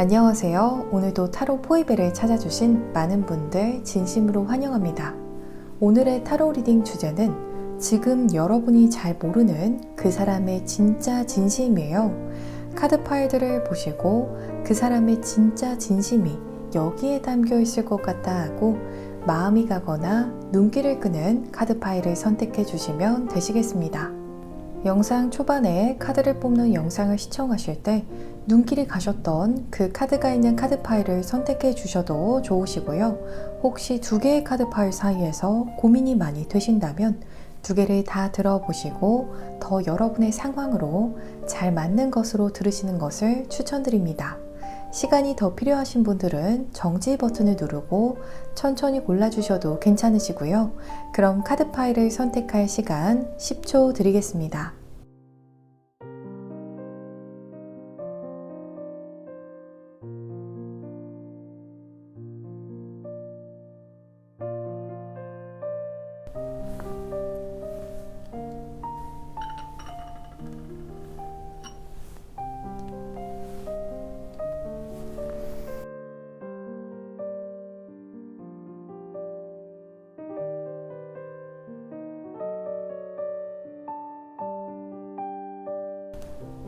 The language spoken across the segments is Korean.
안녕하세요. 오늘도 타로 포이베를 찾아주신 많은 분들 진심으로 환영합니다. 오늘의 타로 리딩 주제는 지금 여러분이 잘 모르는 그 사람의 진짜 진심이에요. 카드 파일들을 보시고 그 사람의 진짜 진심이 여기에 담겨 있을 것 같다 하고 마음이 가거나 눈길을 끄는 카드 파일을 선택해 주시면 되시겠습니다. 영상 초반에 카드를 뽑는 영상을 시청하실 때 눈길이 가셨던 그 카드가 있는 카드 파일을 선택해 주셔도 좋으시고요. 혹시 두 개의 카드 파일 사이에서 고민이 많이 되신다면 두 개를 다 들어보시고 더 여러분의 상황으로 잘 맞는 것으로 들으시는 것을 추천드립니다. 시간이 더 필요하신 분들은 정지 버튼을 누르고 천천히 골라주셔도 괜찮으시고요. 그럼 카드 파일을 선택할 시간 10초 드리겠습니다.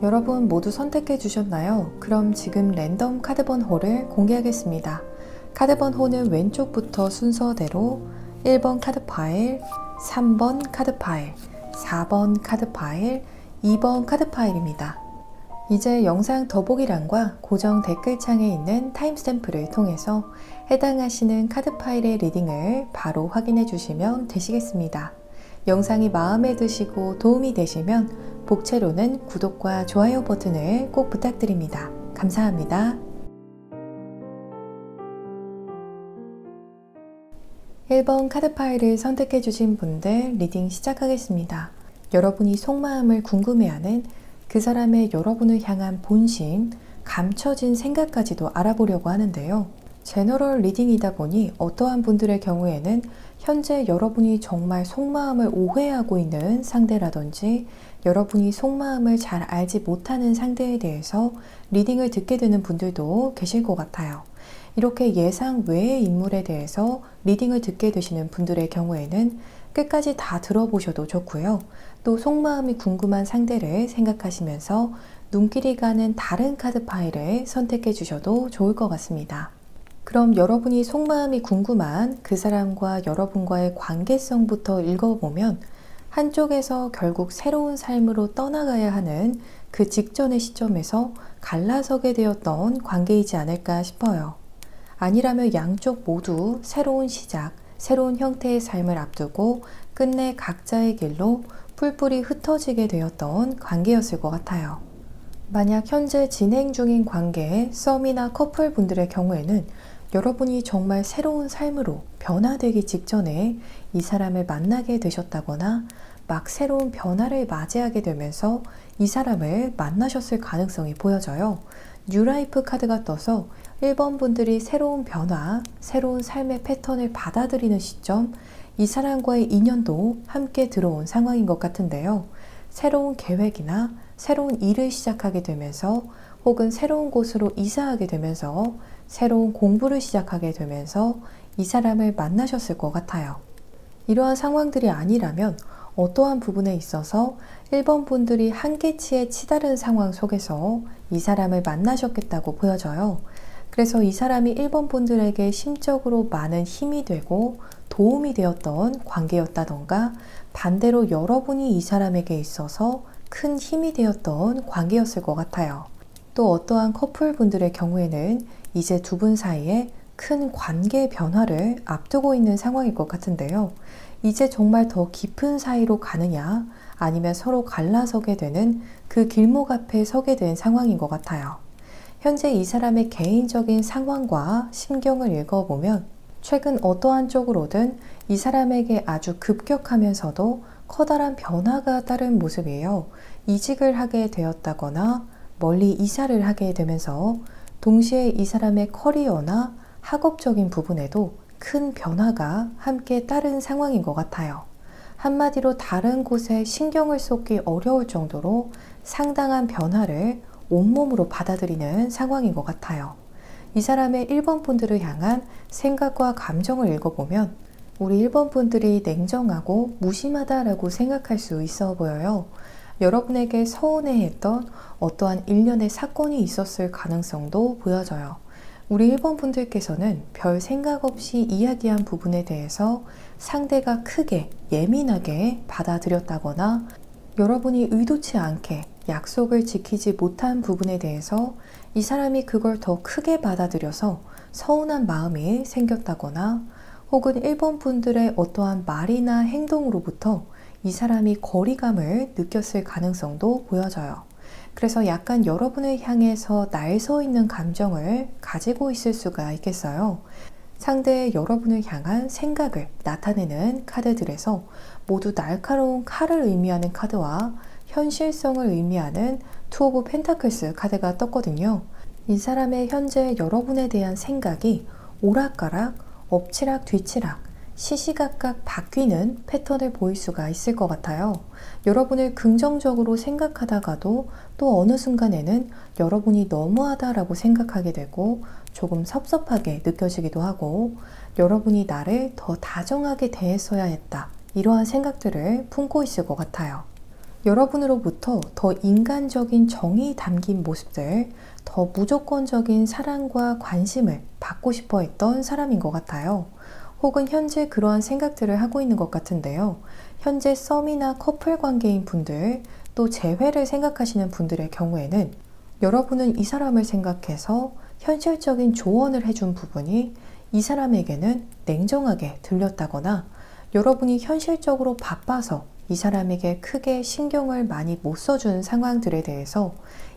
여러분 모두 선택해 주셨나요? 그럼 지금 랜덤 카드 번호를 공개하겠습니다. 카드 번호는 왼쪽부터 순서대로 1번 카드 파일, 3번 카드 파일, 4번 카드 파일, 2번 카드 파일입니다. 이제 영상 더보기란과 고정 댓글창에 있는 타임스탬프를 통해서 해당하시는 카드 파일의 리딩을 바로 확인해 주시면 되시겠습니다. 영상이 마음에 드시고 도움이 되시면 복채로는 구독과 좋아요 버튼을 꼭 부탁드립니다. 감사합니다. 1번 카드 파일을 선택해 주신 분들 리딩 시작하겠습니다. 여러분이 속마음을 궁금해하는 그 사람의 여러분을 향한 본심, 감춰진 생각까지도 알아보려고 하는데요. 제너럴 리딩이다 보니 어떠한 분들의 경우에는 현재 여러분이 정말 속마음을 오해하고 있는 상대라든지 여러분이 속마음을 잘 알지 못하는 상대에 대해서 리딩을 듣게 되는 분들도 계실 것 같아요. 이렇게 예상 외의 인물에 대해서 리딩을 듣게 되시는 분들의 경우에는 끝까지 다 들어보셔도 좋고요. 또 속마음이 궁금한 상대를 생각하시면서 눈길이 가는 다른 카드 파일을 선택해 주셔도 좋을 것 같습니다. 그럼 여러분이 속마음이 궁금한 그 사람과 여러분과의 관계성부터 읽어보면 한쪽에서 결국 새로운 삶으로 떠나가야 하는 그 직전의 시점에서 갈라서게 되었던 관계이지 않을까 싶어요. 아니라면 양쪽 모두 새로운 시작, 새로운 형태의 삶을 앞두고 끝내 각자의 길로 뿔뿔이 흩어지게 되었던 관계였을 것 같아요. 만약 현재 진행 중인 관계의 썸이나 커플 분들의 경우에는 여러분이 정말 새로운 삶으로 변화되기 직전에 이 사람을 만나게 되셨다거나 막 새로운 변화를 맞이하게 되면서 이 사람을 만나셨을 가능성이 보여져요. 뉴라이프 카드가 떠서 1번 분들이 새로운 변화, 새로운 삶의 패턴을 받아들이는 시점, 이 사람과의 인연도 함께 들어온 상황인 것 같은데요. 새로운 계획이나 새로운 일을 시작하게 되면서 혹은 새로운 곳으로 이사하게 되면서 새로운 공부를 시작하게 되면서 이 사람을 만나셨을 것 같아요. 이러한 상황들이 아니라면 어떠한 부분에 있어서 1번 분들이 한계치에 치달은 상황 속에서 이 사람을 만나셨겠다고 보여져요. 그래서 이 사람이 1번 분들에게 심적으로 많은 힘이 되고 도움이 되었던 관계였다던가 반대로 여러분이 이 사람에게 있어서 큰 힘이 되었던 관계였을 것 같아요. 또 어떠한 커플 분들의 경우에는 이제 두 분 사이에 큰 관계 변화를 앞두고 있는 상황일 것 같은데요. 이제 정말 더 깊은 사이로 가느냐 아니면 서로 갈라서게 되는 그 길목 앞에 서게 된 상황인 것 같아요. 현재 이 사람의 개인적인 상황과 심경을 읽어보면 최근 어떠한 쪽으로든 이 사람에게 아주 급격하면서도 커다란 변화가 따른 모습이에요. 이직을 하게 되었다거나 멀리 이사를 하게 되면서 동시에 이 사람의 커리어나 학업적인 부분에도 큰 변화가 함께 따른 상황인 것 같아요. 한마디로 다른 곳에 신경을 쏟기 어려울 정도로 상당한 변화를 온몸으로 받아들이는 상황인 것 같아요. 이 사람의 1번 분들을 향한 생각과 감정을 읽어보면 우리 1번 분들이 냉정하고 무심하다라고 생각할 수 있어 보여요. 여러분에게 서운해했던 어떠한 일련의 사건이 있었을 가능성도 보여져요. 우리 1번 분들께서는 별 생각 없이 이야기한 부분에 대해서 상대가 크게 예민하게 받아들였다거나 여러분이 의도치 않게 약속을 지키지 못한 부분에 대해서 이 사람이 그걸 더 크게 받아들여서 서운한 마음이 생겼다거나 혹은 1번 분들의 어떠한 말이나 행동으로부터 이 사람이 거리감을 느꼈을 가능성도 보여져요. 그래서 약간 여러분을 향해서 날 서 있는 감정을 가지고 있을 수가 있겠어요. 상대의 여러분을 향한 생각을 나타내는 카드들에서 모두 날카로운 칼을 의미하는 카드와 현실성을 의미하는 투 오브 펜타클스 카드가 떴거든요. 이 사람의 현재 여러분에 대한 생각이 오락가락, 엎치락 뒤치락, 시시각각 바뀌는 패턴을 보일 수가 있을 것 같아요. 여러분을 긍정적으로 생각하다가도 또 어느 순간에는 여러분이 너무하다라고 생각하게 되고 조금 섭섭하게 느껴지기도 하고 여러분이 나를 더 다정하게 대했어야 했다. 이러한 생각들을 품고 있을 것 같아요. 여러분으로부터 더 인간적인 정이 담긴 모습들, 더 무조건적인 사랑과 관심을 받고 싶어 했던 사람인 것 같아요. 혹은 현재 그러한 생각들을 하고 있는 것 같은데요. 현재 썸이나 커플 관계인 분들, 또 재회를 생각하시는 분들의 경우에는 여러분은 이 사람을 생각해서 현실적인 조언을 해준 부분이 이 사람에게는 냉정하게 들렸다거나 여러분이 현실적으로 바빠서 이 사람에게 크게 신경을 많이 못 써준 상황들에 대해서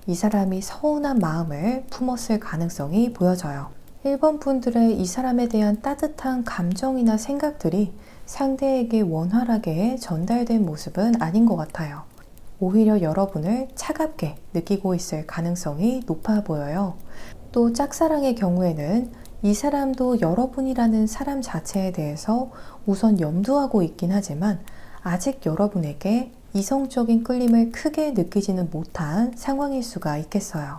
이 사람이 서운한 마음을 품었을 가능성이 보여져요. 1번 분들의 이 사람에 대한 따뜻한 감정이나 생각들이 상대에게 원활하게 전달된 모습은 아닌 것 같아요. 오히려 여러분을 차갑게 느끼고 있을 가능성이 높아 보여요. 또 짝사랑의 경우에는 이 사람도 여러분이라는 사람 자체에 대해서 우선 염두하고 있긴 하지만 아직 여러분에게 이성적인 끌림을 크게 느끼지는 못한 상황일 수가 있겠어요.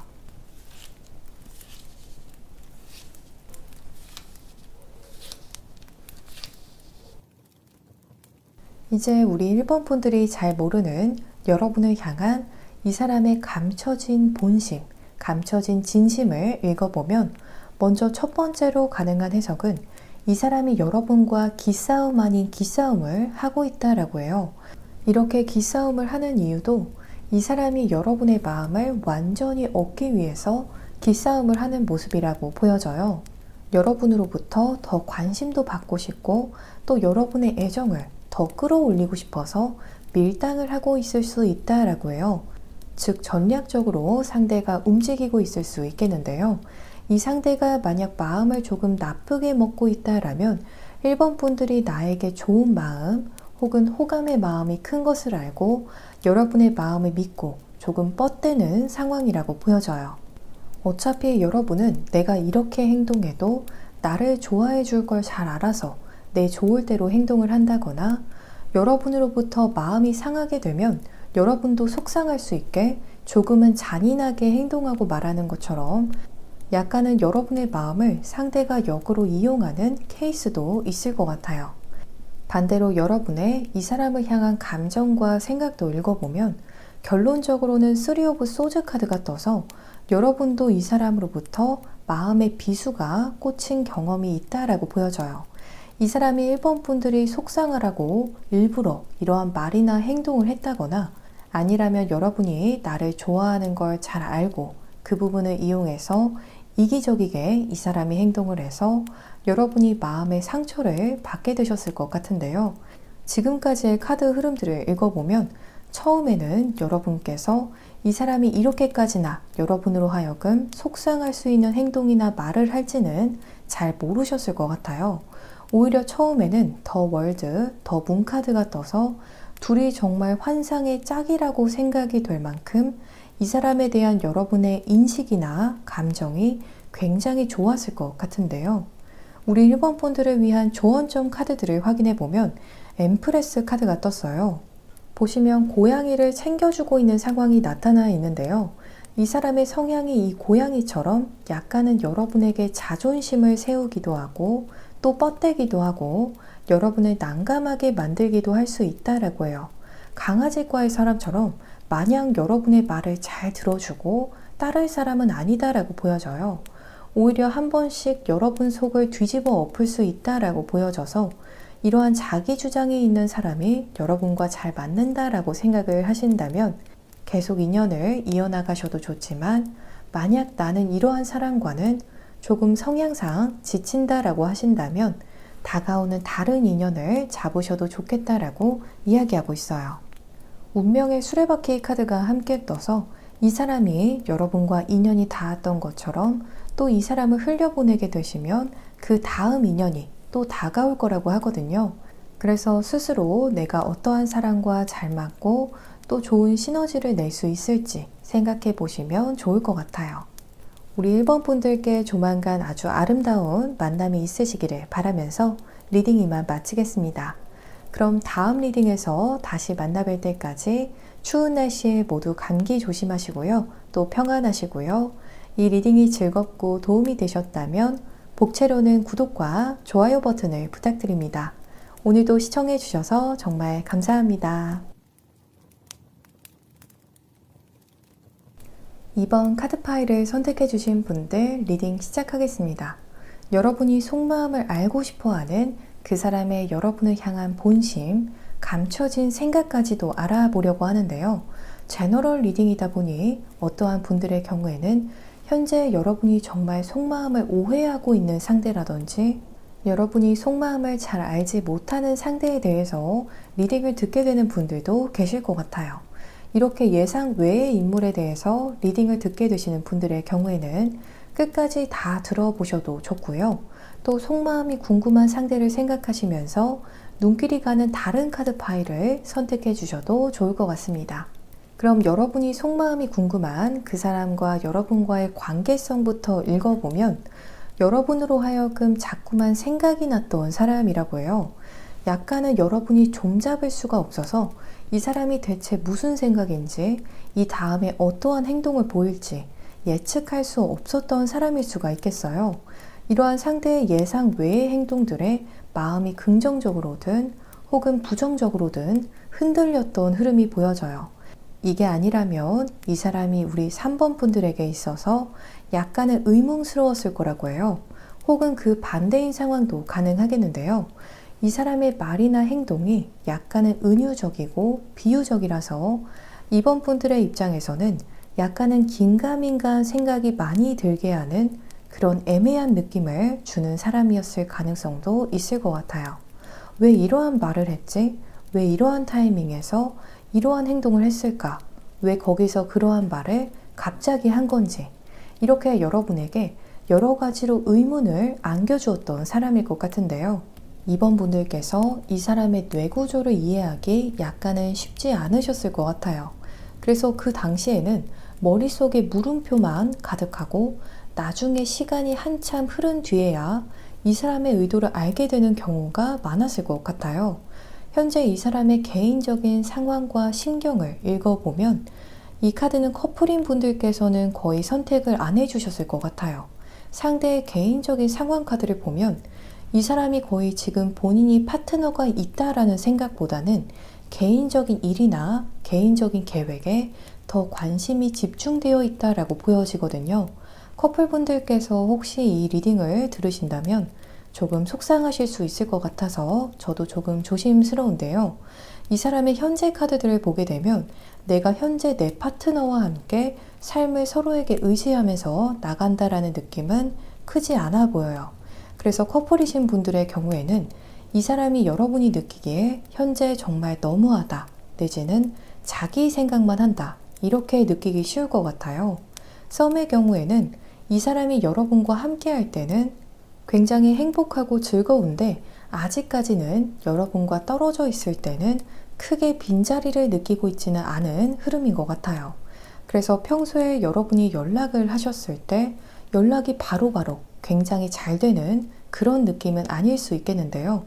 이제 우리 1번 분들이 잘 모르는 여러분을 향한 이 사람의 감춰진 본심, 감춰진 진심을 읽어보면 먼저 첫 번째로 가능한 해석은 이 사람이 여러분과 기싸움 아닌 기싸움을 하고 있다라고 해요. 이렇게 기싸움을 하는 이유도 이 사람이 여러분의 마음을 완전히 얻기 위해서 기싸움을 하는 모습이라고 보여져요. 여러분으로부터 더 관심도 받고 싶고 또 여러분의 애정을 더 끌어올리고 싶어서 밀당을 하고 있을 수 있다라고 해요. 즉 전략적으로 상대가 움직이고 있을 수 있겠는데요. 이 상대가 만약 마음을 조금 나쁘게 먹고 있다라면 1번 분들이 나에게 좋은 마음 혹은 호감의 마음이 큰 것을 알고 여러분의 마음을 믿고 조금 뻗대는 상황이라고 보여져요. 어차피 여러분은 내가 이렇게 행동해도 나를 좋아해 줄 걸 잘 알아서 내 좋을 대로 행동을 한다거나 여러분으로부터 마음이 상하게 되면 여러분도 속상할 수 있게 조금은 잔인하게 행동하고 말하는 것처럼 약간은 여러분의 마음을 상대가 역으로 이용하는 케이스도 있을 것 같아요. 반대로 여러분의 이 사람을 향한 감정과 생각도 읽어보면 결론적으로는 3 오브 소즈 카드가 떠서 여러분도 이 사람으로부터 마음의 비수가 꽂힌 경험이 있다라고 보여져요. 이 사람이 1번 분들이 속상하라고 일부러 이러한 말이나 행동을 했다거나 아니라면 여러분이 나를 좋아하는 걸 잘 알고 그 부분을 이용해서 이기적이게 이 사람이 행동을 해서 여러분이 마음의 상처를 받게 되셨을 것 같은데요. 지금까지의 카드 흐름들을 읽어보면 처음에는 여러분께서 이 사람이 이렇게까지나 여러분으로 하여금 속상할 수 있는 행동이나 말을 할지는 잘 모르셨을 것 같아요. 오히려 처음에는 더 월드, 더 문 카드가 떠서 둘이 정말 환상의 짝이라고 생각이 될 만큼 이 사람에 대한 여러분의 인식이나 감정이 굉장히 좋았을 것 같은데요. 우리 1번 분들을 위한 조언점 카드들을 확인해 보면 엠프레스 카드가 떴어요. 보시면 고양이를 챙겨주고 있는 상황이 나타나 있는데요. 이 사람의 성향이 이 고양이처럼 약간은 여러분에게 자존심을 세우기도 하고 또 뻗대기도 하고 여러분을 난감하게 만들기도 할 수 있다라고 해요. 강아지과의 사람처럼 마냥 여러분의 말을 잘 들어주고 따를 사람은 아니다라고 보여져요. 오히려 한 번씩 여러분 속을 뒤집어 엎을 수 있다라고 보여져서 이러한 자기 주장이 있는 사람이 여러분과 잘 맞는다라고 생각을 하신다면 계속 인연을 이어나가셔도 좋지만 만약 나는 이러한 사람과는 조금 성향상 지친다라고 하신다면 다가오는 다른 인연을 잡으셔도 좋겠다라고 이야기하고 있어요. 운명의 수레바퀴 카드가 함께 떠서 이 사람이 여러분과 인연이 닿았던 것처럼 또 이 사람을 흘려보내게 되시면 그 다음 인연이 또 다가올 거라고 하거든요. 그래서 스스로 내가 어떠한 사람과 잘 맞고 또 좋은 시너지를 낼 수 있을지 생각해 보시면 좋을 것 같아요. 우리 1번 분들께 조만간 아주 아름다운 만남이 있으시기를 바라면서 리딩 이만 마치겠습니다. 그럼 다음 리딩에서 다시 만나뵐 때까지 추운 날씨에 모두 감기 조심하시고요. 또 평안하시고요. 이 리딩이 즐겁고 도움이 되셨다면 복채로는 구독과 좋아요 버튼을 부탁드립니다. 오늘도 시청해 주셔서 정말 감사합니다. 2번 카드 파일을 선택해 주신 분들 리딩 시작하겠습니다. 여러분이 속마음을 알고 싶어하는 그 사람의 여러분을 향한 본심, 감춰진 생각까지도 알아보려고 하는데요. 제너럴 리딩이다 보니 어떠한 분들의 경우에는 현재 여러분이 정말 속마음을 오해하고 있는 상대라든지 여러분이 속마음을 잘 알지 못하는 상대에 대해서 리딩을 듣게 되는 분들도 계실 것 같아요. 이렇게 예상 외의 인물에 대해서 리딩을 듣게 되시는 분들의 경우에는 끝까지 다 들어보셔도 좋고요. 또 속마음이 궁금한 상대를 생각하시면서 눈길이 가는 다른 카드 파일을 선택해 주셔도 좋을 것 같습니다. 그럼 여러분이 속마음이 궁금한 그 사람과 여러분과의 관계성부터 읽어보면 여러분으로 하여금 자꾸만 생각이 났던 사람이라고 해요. 약간은 여러분이 종잡을 수가 없어서 이 사람이 대체 무슨 생각인지, 이 다음에 어떠한 행동을 보일지 예측할 수 없었던 사람일 수가 있겠어요. 이러한 상대의 예상 외의 행동들에 마음이 긍정적으로든 혹은 부정적으로든 흔들렸던 흐름이 보여져요. 이게 아니라면 이 사람이 우리 3번 분들에게 있어서 약간은 의문스러웠을 거라고 해요. 혹은 그 반대인 상황도 가능하겠는데요. 이 사람의 말이나 행동이 약간은 은유적이고 비유적이라서 이번 분들의 입장에서는 약간은 긴가민가한 생각이 많이 들게 하는 그런 애매한 느낌을 주는 사람이었을 가능성도 있을 것 같아요. 왜 이러한 말을 했지? 왜 이러한 타이밍에서 이러한 행동을 했을까? 왜 거기서 그러한 말을 갑자기 한 건지 이렇게 여러분에게 여러 가지로 의문을 안겨주었던 사람일 것 같은데요. 이번 분들께서 이 사람의 뇌구조를 이해하기 약간은 쉽지 않으셨을 것 같아요. 그래서 그 당시에는 머릿속에 물음표만 가득하고 나중에 시간이 한참 흐른 뒤에야 이 사람의 의도를 알게 되는 경우가 많았을 것 같아요. 현재 이 사람의 개인적인 상황과 심경을 읽어보면 이 카드는 커플인 분들께서는 거의 선택을 안 해주셨을 것 같아요. 상대의 개인적인 상황 카드를 보면 이 사람이 거의 지금 본인이 파트너가 있다라는 생각보다는 개인적인 일이나 개인적인 계획에 더 관심이 집중되어 있다라고 보여지거든요. 커플분들께서 혹시 이 리딩을 들으신다면 조금 속상하실 수 있을 것 같아서 저도 조금 조심스러운데요. 이 사람의 현재 카드들을 보게 되면 내가 현재 내 파트너와 함께 삶을 서로에게 의지하면서 나간다라는 느낌은 크지 않아 보여요. 그래서 커플이신 분들의 경우에는 이 사람이 여러분이 느끼기에 현재 정말 너무하다 내지는 자기 생각만 한다 이렇게 느끼기 쉬울 것 같아요. 썸의 경우에는 이 사람이 여러분과 함께 할 때는 굉장히 행복하고 즐거운데 아직까지는 여러분과 떨어져 있을 때는 크게 빈자리를 느끼고 있지는 않은 흐름인 것 같아요. 그래서 평소에 여러분이 연락을 하셨을 때 연락이 바로바로 굉장히 잘 되는 그런 느낌은 아닐 수 있겠는데요.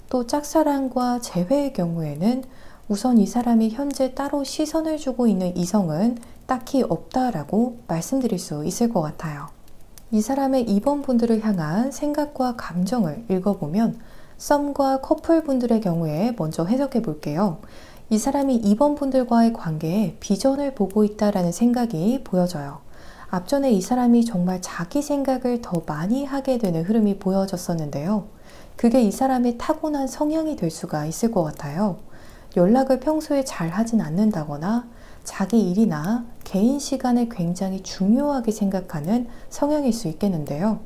또 짝사랑과 재회의 경우에는 우선 이 사람이 현재 따로 시선을 주고 있는 이성은 딱히 없다라고 말씀드릴 수 있을 것 같아요. 이 사람의 이번 분들을 향한 생각과 감정을 읽어보면 썸과 커플 분들의 경우에 먼저 해석해 볼게요. 이 사람이 이번 분들과의 관계에 비전을 보고 있다라는 생각이 보여져요. 앞전에 이 사람이 정말 자기 생각을 더 많이 하게 되는 흐름이 보여졌었는데요. 그게 이 사람의 타고난 성향이 될 수가 있을 것 같아요. 연락을 평소에 잘 하진 않는다거나 자기 일이나 개인 시간을 굉장히 중요하게 생각하는 성향일 수 있겠는데요.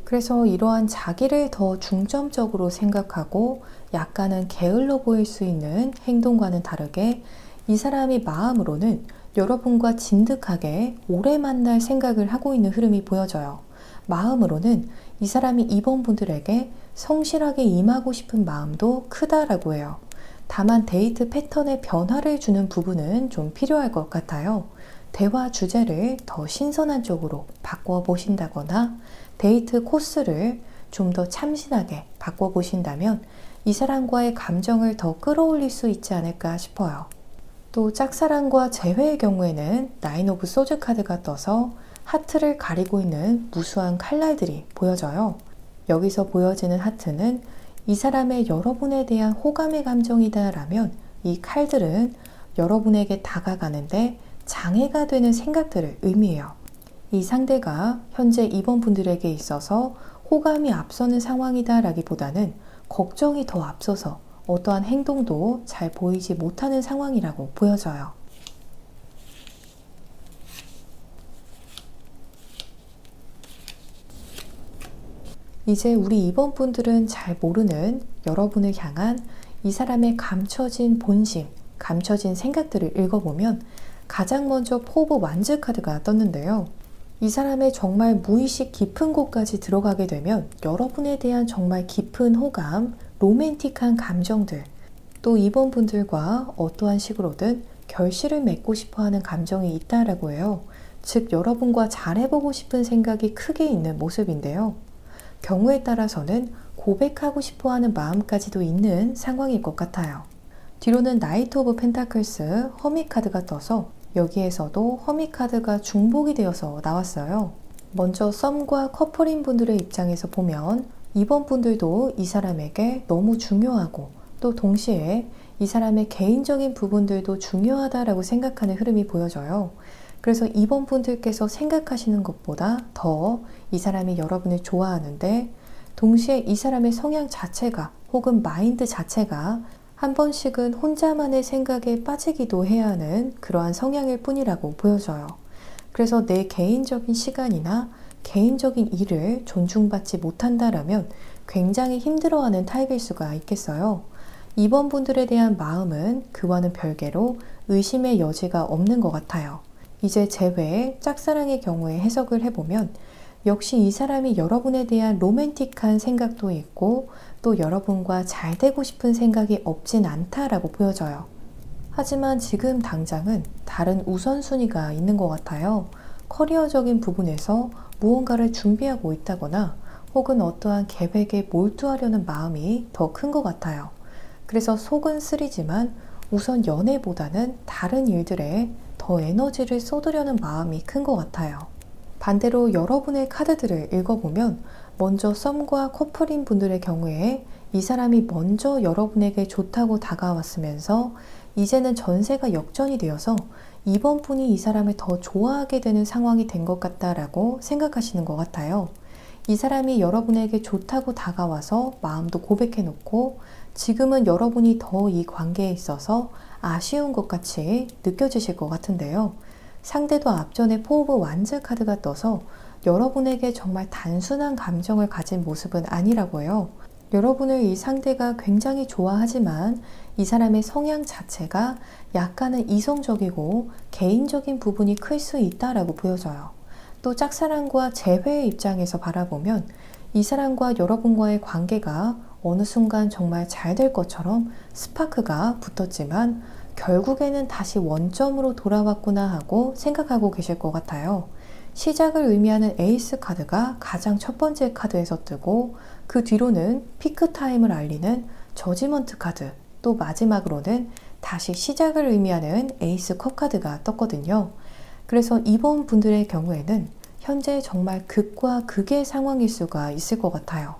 그래서 이러한 자기를 더 중점적으로 생각하고 약간은 게을러 보일 수 있는 행동과는 다르게 이 사람이 마음으로는 여러분과 진득하게 오래 만날 생각을 하고 있는 흐름이 보여져요. 마음으로는 이 사람이 이번 분들에게 성실하게 임하고 싶은 마음도 크다라고 해요. 다만 데이트 패턴에 변화를 주는 부분은 좀 필요할 것 같아요. 대화 주제를 더 신선한 쪽으로 바꿔보신다거나 데이트 코스를 좀 더 참신하게 바꿔보신다면 이 사람과의 감정을 더 끌어올릴 수 있지 않을까 싶어요. 또 짝사랑과 재회의 경우에는 나인 오브 소즈 카드가 떠서 하트를 가리고 있는 무수한 칼날들이 보여져요. 여기서 보여지는 하트는 이 사람의 여러분에 대한 호감의 감정이다 라면 이 칼들은 여러분에게 다가가는데 장애가 되는 생각들을 의미해요. 이 상대가 현재 이번 분들에게 있어서 호감이 앞서는 상황이다 라기보다는 걱정이 더 앞서서 어떠한 행동도 잘 보이지 못하는 상황이라고 보여져요. 이제 우리 이번 분들은 잘 모르는 여러분을 향한 이 사람의 감춰진 본심, 감춰진 생각들을 읽어보면 가장 먼저 포 오브 완즈 카드가 떴는데요. 이 사람의 정말 무의식 깊은 곳까지 들어가게 되면 여러분에 대한 정말 깊은 호감, 로맨틱한 감정들, 또 이번 분들과 어떠한 식으로든 결실을 맺고 싶어하는 감정이 있다라고 해요. 즉 여러분과 잘해보고 싶은 생각이 크게 있는 모습인데요. 경우에 따라서는 고백하고 싶어하는 마음까지도 있는 상황일 것 같아요. 뒤로는 나이트 오브 펜타클스 허밋 카드가 떠서 여기에서도 허밋 카드가 중복이 되어서 나왔어요. 먼저 썸과 커플인 분들의 입장에서 보면 이번 분들도 이 사람에게 너무 중요하고 또 동시에 이 사람의 개인적인 부분들도 중요하다라고 생각하는 흐름이 보여져요. 그래서 이번 분들께서 생각하시는 것보다 더 이 사람이 여러분을 좋아하는데 동시에 이 사람의 성향 자체가 혹은 마인드 자체가 한 번씩은 혼자만의 생각에 빠지기도 해야 하는 그러한 성향일 뿐이라고 보여져요. 그래서 내 개인적인 시간이나 개인적인 일을 존중받지 못한다라면 굉장히 힘들어하는 타입일 수가 있겠어요. 이번 분들에 대한 마음은 그와는 별개로 의심의 여지가 없는 것 같아요. 이제 제외 짝사랑의 경우에 해석을 해보면 역시 이 사람이 여러분에 대한 로맨틱한 생각도 있고 또 여러분과 잘 되고 싶은 생각이 없진 않다라고 보여져요. 하지만 지금 당장은 다른 우선순위가 있는 것 같아요. 커리어적인 부분에서 무언가를 준비하고 있다거나 혹은 어떠한 계획에 몰두하려는 마음이 더 큰 것 같아요. 그래서 속은 쓰리지만 우선 연애보다는 다른 일들에 더 에너지를 쏟으려는 마음이 큰 것 같아요. 반대로 여러분의 카드들을 읽어보면 먼저 썸과 커플인 분들의 경우에 이 사람이 먼저 여러분에게 좋다고 다가왔으면서 이제는 전세가 역전이 되어서 이번 분이 이 사람을 더 좋아하게 되는 상황이 된 것 같다라고 생각하시는 것 같아요. 이 사람이 여러분에게 좋다고 다가와서 마음도 고백해놓고 지금은 여러분이 더 이 관계에 있어서 아쉬운 것 같이 느껴지실 것 같은데요. 상대도 앞전에 포 오브 완즈 카드가 떠서 여러분에게 정말 단순한 감정을 가진 모습은 아니라고 해요. 여러분을 이 상대가 굉장히 좋아하지만 이 사람의 성향 자체가 약간은 이성적이고 개인적인 부분이 클 수 있다라고 보여져요. 또 짝사랑과 재회의 입장에서 바라보면 이 사람과 여러분과의 관계가 어느 순간 정말 잘 될 것처럼 스파크가 붙었지만 결국에는 다시 원점으로 돌아왔구나 하고 생각하고 계실 것 같아요. 시작을 의미하는 에이스 카드가 가장 첫 번째 카드에서 뜨고 그 뒤로는 피크 타임을 알리는 저지먼트 카드, 또 마지막으로는 다시 시작을 의미하는 에이스 컵 카드가 떴거든요. 그래서 이번 분들의 경우에는 현재 정말 극과 극의 상황일 수가 있을 것 같아요.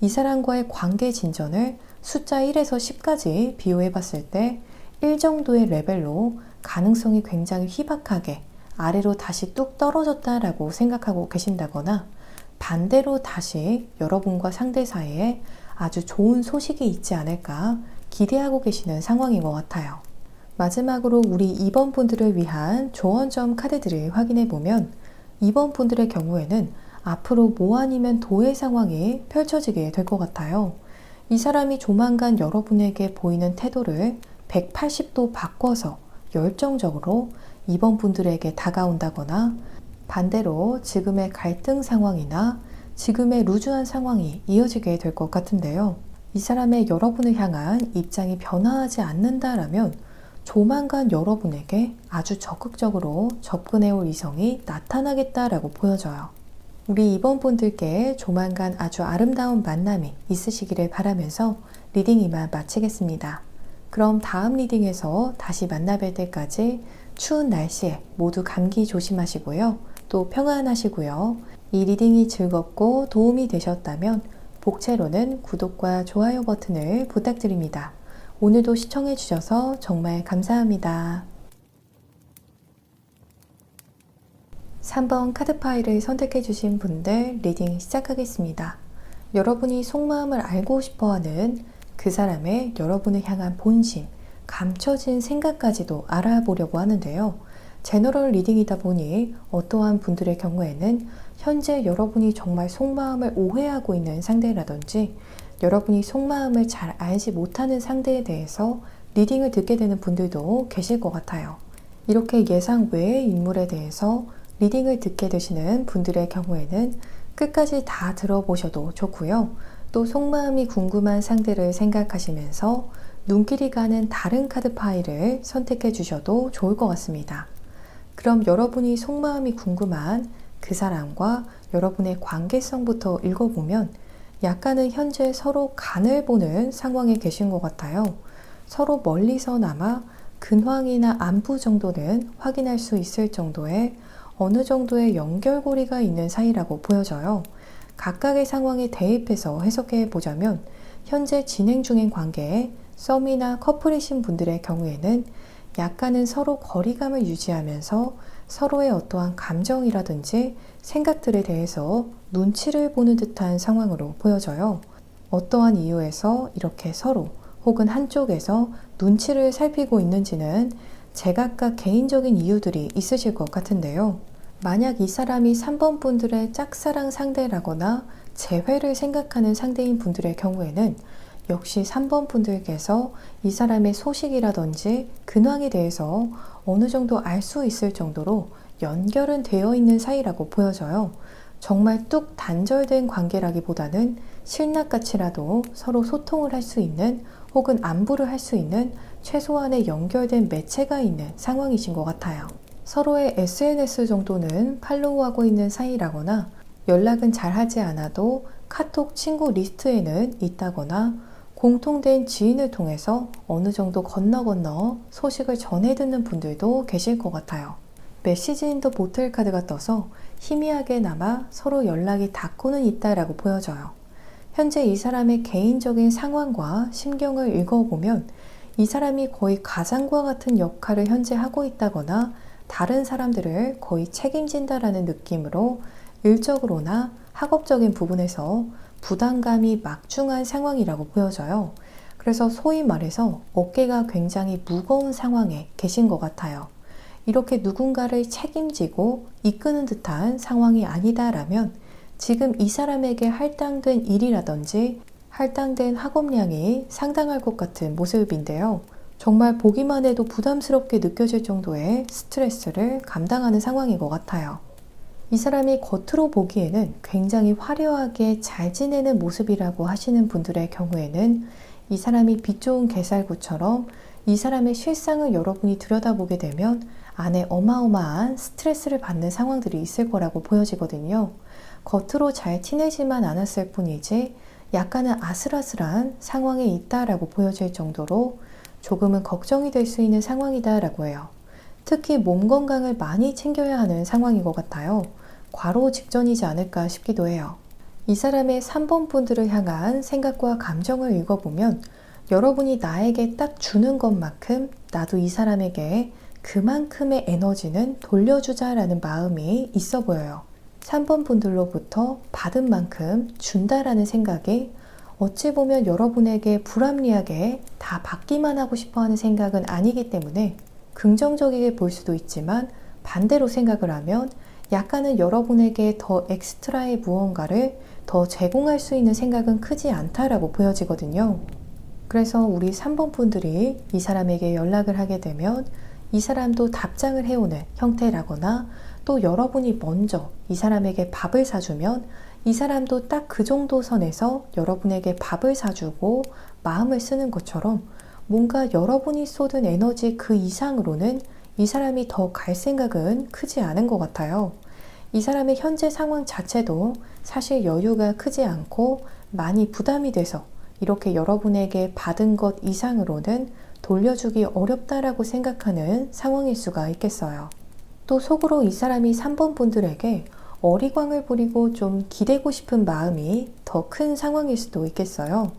이 사람과의 관계 진전을 숫자 1에서 10까지 비교해 봤을 때 1 정도의 레벨로 가능성이 굉장히 희박하게 아래로 다시 뚝 떨어졌다라고 생각하고 계신다거나 반대로 다시 여러분과 상대 사이에 아주 좋은 소식이 있지 않을까 기대하고 계시는 상황인 것 같아요. 마지막으로 우리 2번 분들을 위한 조언점 카드들을 확인해 보면 2번 분들의 경우에는 앞으로 뭐 아니면 도의 상황이 펼쳐지게 될 것 같아요. 이 사람이 조만간 여러분에게 보이는 태도를 180도 바꿔서 열정적으로 2번 분들에게 다가온다거나 반대로 지금의 갈등 상황이나 지금의 루즈한 상황이 이어지게 될 것 같은데요. 이 사람의 여러분을 향한 입장이 변화하지 않는다라면 조만간 여러분에게 아주 적극적으로 접근해올 이성이 나타나겠다라고 보여져요. 우리 이번 분들께 조만간 아주 아름다운 만남이 있으시기를 바라면서 리딩 이만 마치겠습니다. 그럼 다음 리딩에서 다시 만나뵐 때까지 추운 날씨에 모두 감기 조심하시고요. 또 평안하시고요. 이 리딩이 즐겁고 도움이 되셨다면 복채로는 구독과 좋아요 버튼을 부탁드립니다. 오늘도 시청해주셔서 정말 감사합니다. 3번 카드 파일을 선택해 주신 분들 리딩 시작하겠습니다. 여러분이 속마음을 알고 싶어하는 그 사람의 여러분을 향한 본심, 감춰진 생각까지도 알아보려고 하는데요. 제너럴 리딩이다 보니 어떠한 분들의 경우에는 현재 여러분이 정말 속마음을 오해하고 있는 상대라든지 여러분이 속마음을 잘 알지 못하는 상대에 대해서 리딩을 듣게 되는 분들도 계실 것 같아요. 이렇게 예상 외의 인물에 대해서 리딩을 듣게 되시는 분들의 경우에는 끝까지 다 들어보셔도 좋고요. 또 속마음이 궁금한 상대를 생각하시면서 눈길이 가는 다른 카드 파일을 선택해 주셔도 좋을 것 같습니다. 그럼 여러분이 속마음이 궁금한 그 사람과 여러분의 관계성부터 읽어보면 약간은 현재 서로 간을 보는 상황에 계신 것 같아요. 서로 멀리서나마 근황이나 안부 정도는 확인할 수 있을 정도의 어느 정도의 연결고리가 있는 사이라고 보여져요. 각각의 상황에 대입해서 해석해 보자면 현재 진행 중인 관계에 썸이나 커플이신 분들의 경우에는 약간은 서로 거리감을 유지하면서 서로의 어떠한 감정이라든지 생각들에 대해서 눈치를 보는 듯한 상황으로 보여져요. 어떠한 이유에서 이렇게 서로 혹은 한쪽에서 눈치를 살피고 있는지는 제각각 개인적인 이유들이 있으실 것 같은데요. 만약 이 사람이 3번 분들의 짝사랑 상대라거나 재회를 생각하는 상대인 분들의 경우에는 역시 3번 분들께서 이 사람의 소식이라든지 근황에 대해서 어느 정도 알 수 있을 정도로 연결은 되어 있는 사이라고 보여져요. 정말 뚝 단절된 관계라기보다는 신락같이라도 서로 소통을 할 수 있는 혹은 안부를 할 수 있는 최소한의 연결된 매체가 있는 상황이신 것 같아요. 서로의 SNS 정도는 팔로우하고 있는 사이라거나 연락은 잘 하지 않아도 카톡 친구 리스트에는 있다거나 공통된 지인을 통해서 어느 정도 건너 소식을 전해 듣는 분들도 계실 것 같아요. 메시지 인 더 보틀 카드가 떠서 희미하게나마 서로 연락이 닿고는 있다라고 보여져요. 현재 이 사람의 개인적인 상황과 심경을 읽어보면 이 사람이 거의 가장과 같은 역할을 현재 하고 있다거나 다른 사람들을 거의 책임진다라는 느낌으로 일적으로나 학업적인 부분에서 부담감이 막중한 상황이라고 보여져요. 그래서 소위 말해서 어깨가 굉장히 무거운 상황에 계신 것 같아요. 이렇게 누군가를 책임지고 이끄는 듯한 상황이 아니다라면 지금 이 사람에게 할당된 일이라든지 할당된 학업량이 상당할 것 같은 모습인데요. 정말 보기만 해도 부담스럽게 느껴질 정도의 스트레스를 감당하는 상황인 것 같아요. 이 사람이 겉으로 보기에는 굉장히 화려하게 잘 지내는 모습이라고 하시는 분들의 경우에는 이 사람이 빛 좋은 게살구처럼 이 사람의 실상을 여러분이 들여다보게 되면 안에 어마어마한 스트레스를 받는 상황들이 있을 거라고 보여지거든요. 겉으로 잘 티내지만 않았을 뿐이지 약간은 아슬아슬한 상황에 있다라고 보여질 정도로 조금은 걱정이 될 수 있는 상황이다라고 해요. 특히 몸 건강을 많이 챙겨야 하는 상황인 것 같아요. 과로 직전이지 않을까 싶기도 해요. 이 사람의 3번 분들을 향한 생각과 감정을 읽어보면 여러분이 나에게 딱 주는 것만큼 나도 이 사람에게 그만큼의 에너지는 돌려주자라는 마음이 있어 보여요. 3번 분들로부터 받은 만큼 준다라는 생각이 어찌 보면 여러분에게 불합리하게 다 받기만 하고 싶어하는 생각은 아니기 때문에 긍정적이게 볼 수도 있지만 반대로 생각을 하면 약간은 여러분에게 더 엑스트라의 무언가를 더 제공할 수 있는 생각은 크지 않다라고 보여지거든요. 그래서 우리 3번 분들이 이 사람에게 연락을 하게 되면 이 사람도 답장을 해오는 형태라거나 또 여러분이 먼저 이 사람에게 밥을 사주면 이 사람도 딱 그 정도 선에서 여러분에게 밥을 사주고 마음을 쓰는 것처럼 뭔가 여러분이 쏟은 에너지 그 이상으로는 이 사람이 더 갈 생각은 크지 않은 것 같아요. 이 사람의 현재 상황 자체도 사실 여유가 크지 않고 많이 부담이 돼서 이렇게 여러분에게 받은 것 이상으로는 돌려주기 어렵다라고 생각하는 상황일 수가 있겠어요. 또 속으로 이 사람이 3번 분들에게 어리광을 부리고 좀 기대고 싶은 마음이 더 큰 상황일 수도 있겠어요.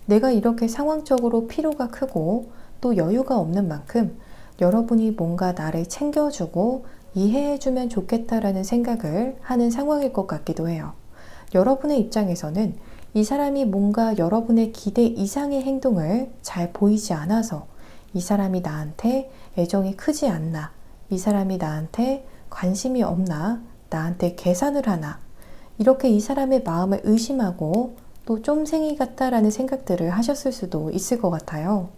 내가 이렇게 상황적으로 피로가 크고 또 여유가 없는 만큼 여러분이 뭔가 나를 챙겨주고 이해해주면 좋겠다라는 생각을 하는 상황일 것 같기도 해요. 여러분의 입장에서는 이 사람이 뭔가 여러분의 기대 이상의 행동을 잘 보이지 않아서 이 사람이 나한테 애정이 크지 않나, 이 사람이 나한테 관심이 없나, 나한테 계산을 하나, 이렇게 이 사람의 마음을 의심하고 또 쫌생이 같다라는 생각들을 하셨을 수도 있을 것 같아요.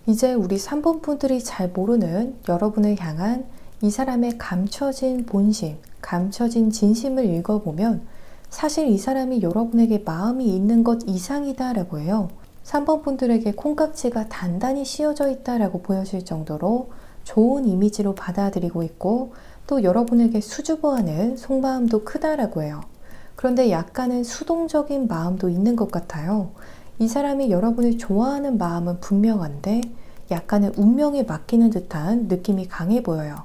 이제 우리 3번 분들이 잘 모르는 여러분을 향한 이 사람의 감춰진 본심, 감춰진 진심을 읽어보면 사실 이 사람이 여러분에게 마음이 있는 것 이상이다 라고 해요. 3번 분들에게 콩깍지가 단단히 씌워져 있다 라고 보여질 정도로 좋은 이미지로 받아들이고 있고 또 여러분에게 수줍어하는 속마음도 크다라고 해요. 그런데 약간은 수동적인 마음도 있는 것 같아요. 이 사람이 여러분을 좋아하는 마음은 분명한데 약간은 운명에 맡기는 듯한 느낌이 강해 보여요.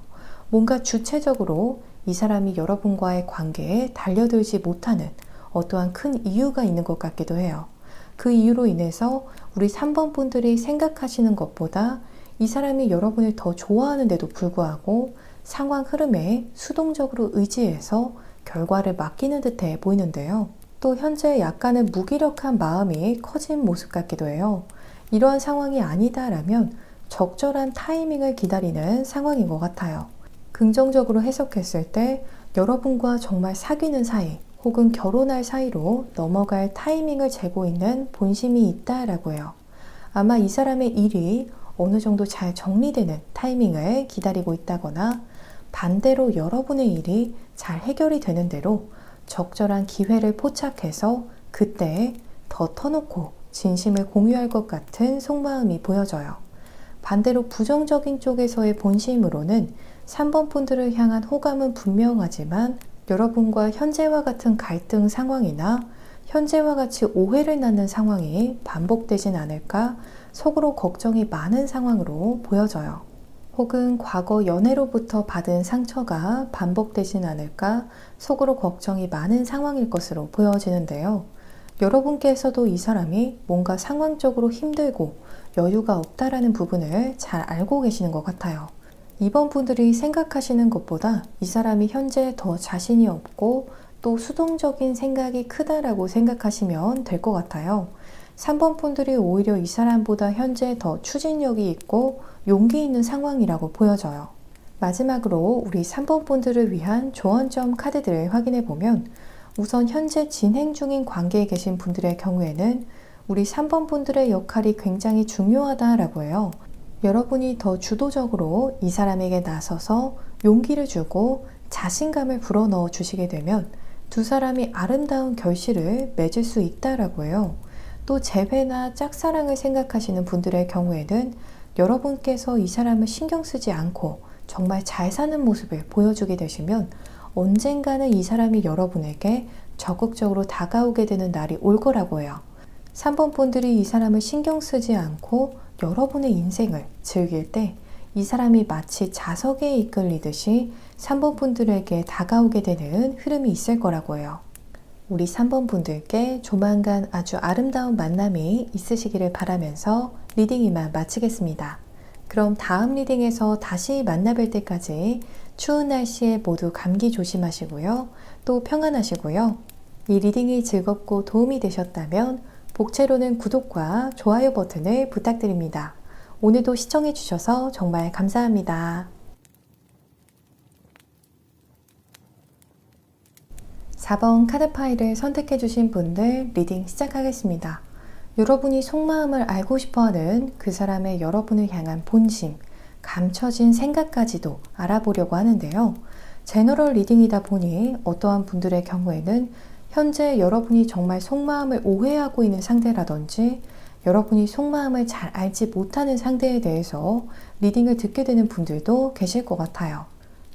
뭔가 주체적으로 이 사람이 여러분과의 관계에 달려들지 못하는 어떠한 큰 이유가 있는 것 같기도 해요. 그 이유로 인해서 우리 3번 분들이 생각하시는 것보다 이 사람이 여러분을 더 좋아하는데도 불구하고 상황 흐름에 수동적으로 의지해서 결과를 맡기는 듯해 보이는데요. 또 현재 약간은 무기력한 마음이 커진 모습 같기도 해요. 이러한 상황이 아니다라면 적절한 타이밍을 기다리는 상황인 것 같아요. 긍정적으로 해석했을 때 여러분과 정말 사귀는 사이 혹은 결혼할 사이로 넘어갈 타이밍을 재고 있는 본심이 있다라고 해요. 아마 이 사람의 일이 어느 정도 잘 정리되는 타이밍을 기다리고 있다거나 반대로 여러분의 일이 잘 해결이 되는 대로 적절한 기회를 포착해서 그때 더 터놓고 진심을 공유할 것 같은 속마음이 보여져요. 반대로 부정적인 쪽에서의 본심으로는 3번 분들을 향한 호감은 분명하지만 여러분과 현재와 같은 갈등 상황이나 현재와 같이 오해를 낳는 상황이 반복되진 않을까 속으로 걱정이 많은 상황으로 보여져요. 혹은 과거 연애로부터 받은 상처가 반복되진 않을까 속으로 걱정이 많은 상황일 것으로 보여지는데요. 여러분께서도 이 사람이 뭔가 상황적으로 힘들고 여유가 없다라는 부분을 잘 알고 계시는 것 같아요. 이번 분들이 생각하시는 것보다 이 사람이 현재 더 자신이 없고 또 수동적인 생각이 크다라고 생각하시면 될 것 같아요. 3번 분들이 오히려 이 사람보다 현재 더 추진력이 있고 용기 있는 상황이라고 보여져요. 마지막으로 우리 3번 분들을 위한 조언점 카드들을 확인해 보면 우선 현재 진행 중인 관계에 계신 분들의 경우에는 우리 3번 분들의 역할이 굉장히 중요하다라고 해요. 여러분이 더 주도적으로 이 사람에게 나서서 용기를 주고 자신감을 불어넣어 주시게 되면 두 사람이 아름다운 결실을 맺을 수 있다라고 해요. 또 재회나 짝사랑을 생각하시는 분들의 경우에는 여러분께서 이 사람을 신경 쓰지 않고 정말 잘 사는 모습을 보여주게 되시면 언젠가는 이 사람이 여러분에게 적극적으로 다가오게 되는 날이 올 거라고 해요. 3번 분들이 이 사람을 신경 쓰지 않고 여러분의 인생을 즐길 때 이 사람이 마치 자석에 이끌리듯이 3번 분들에게 다가오게 되는 흐름이 있을 거라고 해요. 우리 3번 분들께 조만간 아주 아름다운 만남이 있으시기를 바라면서 리딩 이만 마치겠습니다. 그럼 다음 리딩에서 다시 만나뵐 때까지 추운 날씨에 모두 감기 조심하시고요. 또 평안하시고요. 이 리딩이 즐겁고 도움이 되셨다면 복채로는 구독과 좋아요 버튼을 부탁드립니다. 오늘도 시청해주셔서 정말 감사합니다. 4번 카드 파일을 선택해주신 분들 리딩 시작하겠습니다. 여러분이 속마음을 알고 싶어하는 그 사람의 여러분을 향한 본심, 감춰진 생각까지도 알아보려고 하는데요. 제너럴 리딩이다 보니 어떠한 분들의 경우에는 현재 여러분이 정말 속마음을 오해하고 있는 상대라든지 여러분이 속마음을 잘 알지 못하는 상대에 대해서 리딩을 듣게 되는 분들도 계실 것 같아요.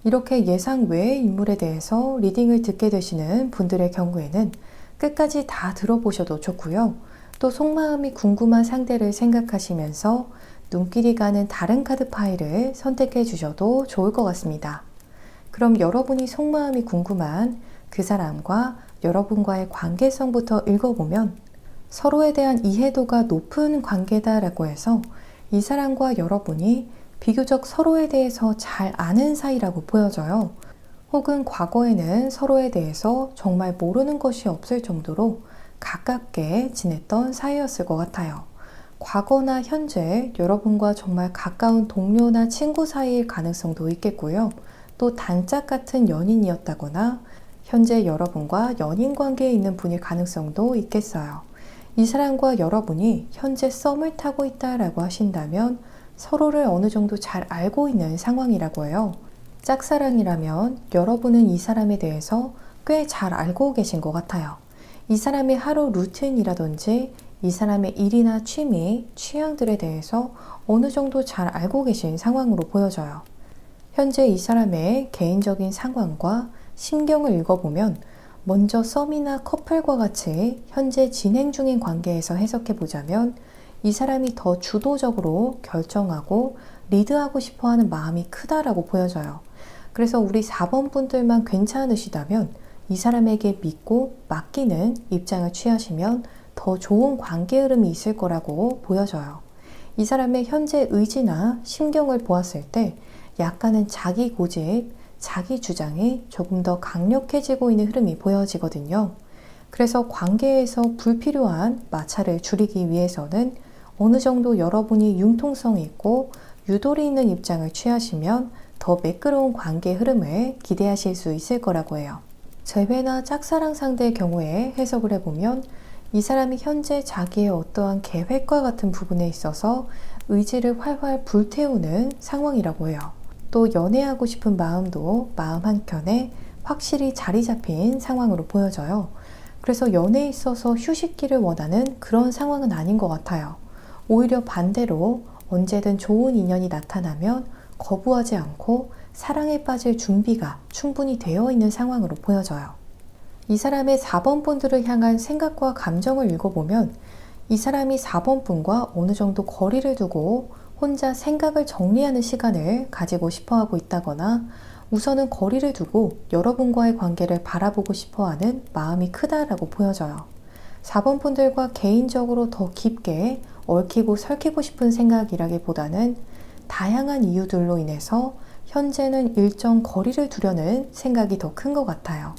이렇게 예상 외의 인물에 대해서 리딩을 듣게 되시는 분들의 경우에는 끝까지 다 들어보셔도 좋고요. 또 속마음이 궁금한 상대를 생각하시면서 눈길이 가는 다른 카드 파일을 선택해 주셔도 좋을 것 같습니다. 그럼 여러분이 속마음이 궁금한 그 사람과 여러분과의 관계성부터 읽어보면 서로에 대한 이해도가 높은 관계다라고 해서 이 사람과 여러분이 비교적 서로에 대해서 잘 아는 사이라고 보여져요. 혹은 과거에는 서로에 대해서 정말 모르는 것이 없을 정도로 가깝게 지냈던 사이였을 것 같아요. 과거나 현재 여러분과 정말 가까운 동료나 친구 사이일 가능성도 있겠고요. 또 단짝 같은 연인이었다거나 현재 여러분과 연인 관계에 있는 분일 가능성도 있겠어요. 이 사람과 여러분이 현재 썸을 타고 있다라고 하신다면 서로를 어느 정도 잘 알고 있는 상황이라고 해요. 짝사랑이라면 여러분은 이 사람에 대해서 꽤 잘 알고 계신 것 같아요. 이 사람의 하루 루틴이라든지 이 사람의 일이나 취미, 취향들에 대해서 어느 정도 잘 알고 계신 상황으로 보여져요. 현재 이 사람의 개인적인 상황과 심경을 읽어보면 먼저 썸이나 커플과 같이 현재 진행 중인 관계에서 해석해보자면 이 사람이 더 주도적으로 결정하고 리드하고 싶어하는 마음이 크다라고 보여져요. 그래서 우리 4번 분들만 괜찮으시다면 이 사람에게 믿고 맡기는 입장을 취하시면 더 좋은 관계 흐름이 있을 거라고 보여져요. 이 사람의 현재 의지나 심경을 보았을 때 약간은 자기 고집, 자기 주장이 조금 더 강력해지고 있는 흐름이 보여지거든요. 그래서 관계에서 불필요한 마찰을 줄이기 위해서는 어느 정도 여러분이 융통성이 있고 유도리 있는 입장을 취하시면 더 매끄러운 관계 흐름을 기대하실 수 있을 거라고 해요. 재회나 짝사랑 상대의 경우에 해석을 해보면 이 사람이 현재 자기의 어떠한 계획과 같은 부분에 있어서 의지를 활활 불태우는 상황이라고 해요. 또 연애하고 싶은 마음도 마음 한켠에 확실히 자리 잡힌 상황으로 보여져요. 그래서 연애에 있어서 휴식기를 원하는 그런 상황은 아닌 것 같아요. 오히려 반대로 언제든 좋은 인연이 나타나면 거부하지 않고 사랑에 빠질 준비가 충분히 되어 있는 상황으로 보여져요. 이 사람의 4번 분들을 향한 생각과 감정을 읽어보면 이 사람이 4번 분과 어느 정도 거리를 두고 혼자 생각을 정리하는 시간을 가지고 싶어 하고 있다거나 우선은 거리를 두고 여러분과의 관계를 바라보고 싶어 하는 마음이 크다라고 보여져요. 4번 분들과 개인적으로 더 깊게 얽히고 설키고 싶은 생각이라기보다는 다양한 이유들로 인해서 현재는 일정 거리를 두려는 생각이 더 큰 것 같아요.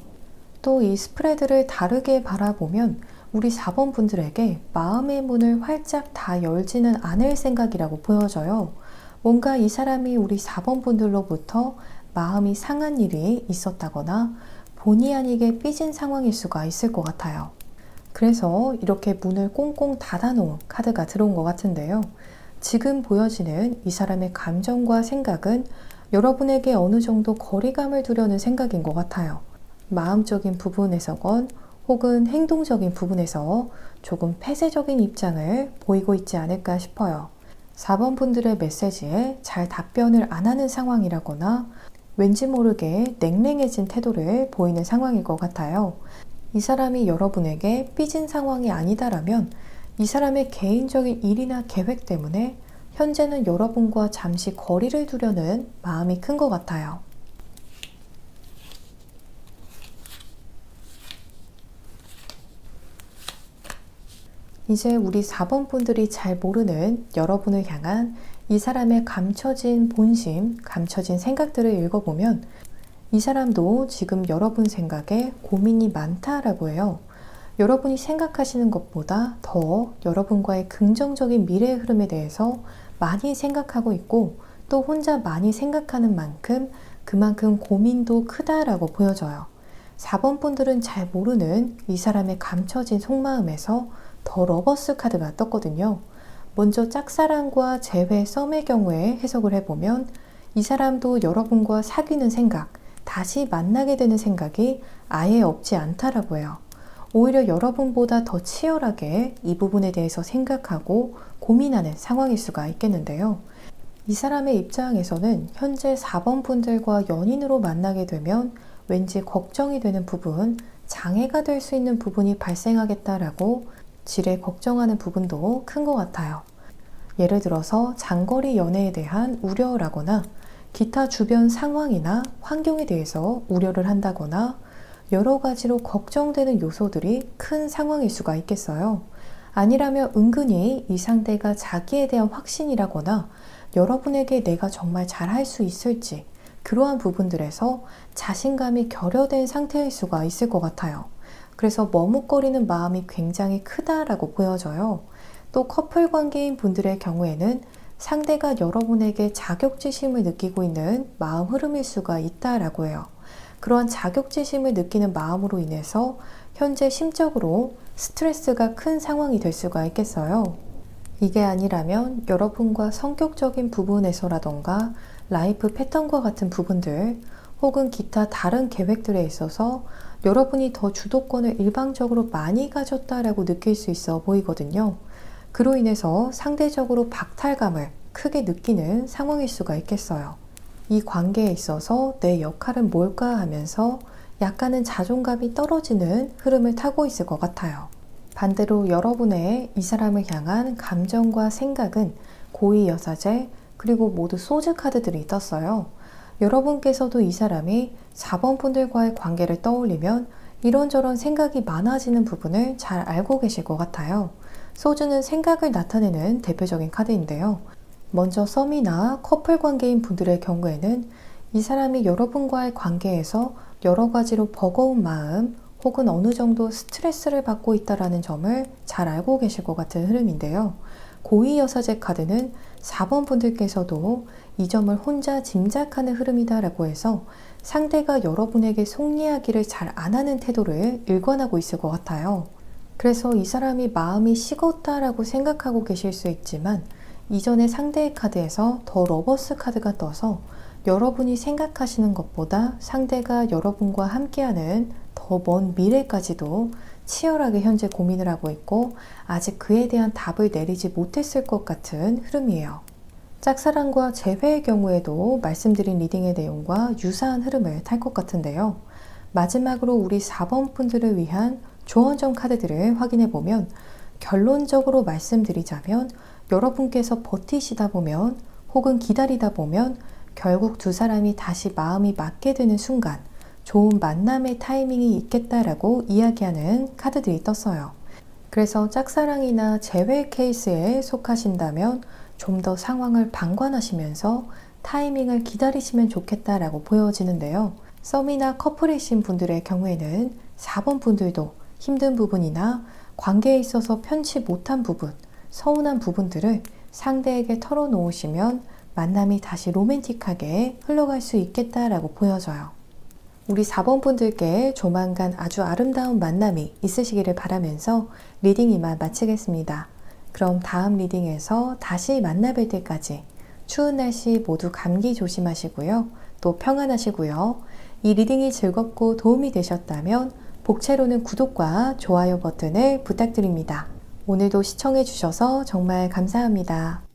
또 이 스프레드를 다르게 바라보면 우리 4번 분들에게 마음의 문을 활짝 다 열지는 않을 생각이라고 보여져요. 뭔가 이 사람이 우리 4번 분들로부터 마음이 상한 일이 있었다거나 본의 아니게 삐진 상황일 수가 있을 것 같아요. 그래서 이렇게 문을 꽁꽁 닫아놓은 카드가 들어온 것 같은데요. 지금 보여지는 이 사람의 감정과 생각은 여러분에게 어느 정도 거리감을 두려는 생각인 것 같아요. 마음적인 부분에서건 혹은 행동적인 부분에서 조금 폐쇄적인 입장을 보이고 있지 않을까 싶어요. 4번 분들의 메시지에 잘 답변을 안 하는 상황이라거나 왠지 모르게 냉랭해진 태도를 보이는 상황일 것 같아요. 이 사람이 여러분에게 삐진 상황이 아니다라면 이 사람의 개인적인 일이나 계획 때문에 현재는 여러분과 잠시 거리를 두려는 마음이 큰 것 같아요. 이제 우리 4번 분들이 잘 모르는 여러분을 향한 이 사람의 감춰진 본심, 감춰진 생각들을 읽어보면 이 사람도 지금 여러분 생각에 고민이 많다라고 해요. 여러분이 생각하시는 것보다 더 여러분과의 긍정적인 미래의 흐름에 대해서 많이 생각하고 있고 또 혼자 많이 생각하는 만큼 그만큼 고민도 크다라고 보여져요. 4번 분들은 잘 모르는 이 사람의 감춰진 속마음에서 더 러버스 카드가 떴거든요. 먼저 짝사랑과 재회 썸의 경우에 해석을 해보면 이 사람도 여러분과 사귀는 생각, 다시 만나게 되는 생각이 아예 없지 않다라고 해요. 오히려 여러분보다 더 치열하게 이 부분에 대해서 생각하고 고민하는 상황일 수가 있겠는데요. 이 사람의 입장에서는 현재 4번 분들과 연인으로 만나게 되면 왠지 걱정이 되는 부분, 장애가 될 수 있는 부분이 발생하겠다라고 지레 걱정하는 부분도 큰 것 같아요. 예를 들어서 장거리 연애에 대한 우려라거나 기타 주변 상황이나 환경에 대해서 우려를 한다거나 여러 가지로 걱정되는 요소들이 큰 상황일 수가 있겠어요. 아니라면 은근히 이 상대가 자기에 대한 확신이라거나 여러분에게 내가 정말 잘할 수 있을지 그러한 부분들에서 자신감이 결여된 상태일 수가 있을 것 같아요. 그래서 머뭇거리는 마음이 굉장히 크다라고 보여져요. 또 커플 관계인 분들의 경우에는 상대가 여러분에게 자격지심을 느끼고 있는 마음 흐름일 수가 있다라고 해요. 그러한 자격지심을 느끼는 마음으로 인해서 현재 심적으로 스트레스가 큰 상황이 될 수가 있겠어요. 이게 아니라면 여러분과 성격적인 부분에서라던가 라이프 패턴과 같은 부분들 혹은 기타 다른 계획들에 있어서 여러분이 더 주도권을 일방적으로 많이 가졌다라고 느낄 수 있어 보이거든요. 그로 인해서 상대적으로 박탈감을 크게 느끼는 상황일 수가 있겠어요. 이 관계에 있어서 내 역할은 뭘까 하면서 약간은 자존감이 떨어지는 흐름을 타고 있을 것 같아요. 반대로 여러분의 이 사람을 향한 감정과 생각은 고의 여사제 그리고 모두 소주 카드들이 떴어요. 여러분께서도 이 사람이 4번 분들과의 관계를 떠올리면 이런저런 생각이 많아지는 부분을 잘 알고 계실 것 같아요. 소주는 생각을 나타내는 대표적인 카드인데요. 먼저 썸이나 커플 관계인 분들의 경우에는 이 사람이 여러분과의 관계에서 여러 가지로 버거운 마음 혹은 어느 정도 스트레스를 받고 있다는 점을 잘 알고 계실 것 같은 흐름인데요. 고의 여사제 카드는 4번 분들께서도 이 점을 혼자 짐작하는 흐름이다라고 해서 상대가 여러분에게 속 이야기를 잘 안 하는 태도를 일관하고 있을 것 같아요. 그래서 이 사람이 마음이 식었다라고 생각하고 계실 수 있지만 이전에 상대의 카드에서 더 러버스 카드가 떠서 여러분이 생각하시는 것보다 상대가 여러분과 함께하는 더 먼 미래까지도 치열하게 현재 고민을 하고 있고 아직 그에 대한 답을 내리지 못했을 것 같은 흐름이에요. 짝사랑과 재회의 경우에도 말씀드린 리딩의 내용과 유사한 흐름을 탈 것 같은데요. 마지막으로 우리 4번 분들을 위한 조언점 카드들을 확인해 보면 결론적으로 말씀드리자면 여러분께서 버티시다 보면 혹은 기다리다 보면 결국 두 사람이 다시 마음이 맞게 되는 순간 좋은 만남의 타이밍이 있겠다라고 이야기하는 카드들이 떴어요. 그래서 짝사랑이나 재회 케이스에 속하신다면 좀 더 상황을 방관하시면서 타이밍을 기다리시면 좋겠다라고 보여지는데요. 썸이나 커플이신 분들의 경우에는 4번 분들도 힘든 부분이나 관계에 있어서 편치 못한 부분, 서운한 부분들을 상대에게 털어놓으시면 만남이 다시 로맨틱하게 흘러갈 수 있겠다라고 보여져요. 우리 4번 분들께 조만간 아주 아름다운 만남이 있으시기를 바라면서 리딩 이만 마치겠습니다. 그럼 다음 리딩에서 다시 만나뵐 때까지 추운 날씨 모두 감기 조심하시고요. 또 평안하시고요. 이 리딩이 즐겁고 도움이 되셨다면 복채로는 구독과 좋아요 버튼을 부탁드립니다. 오늘도 시청해 주셔서 정말 감사합니다.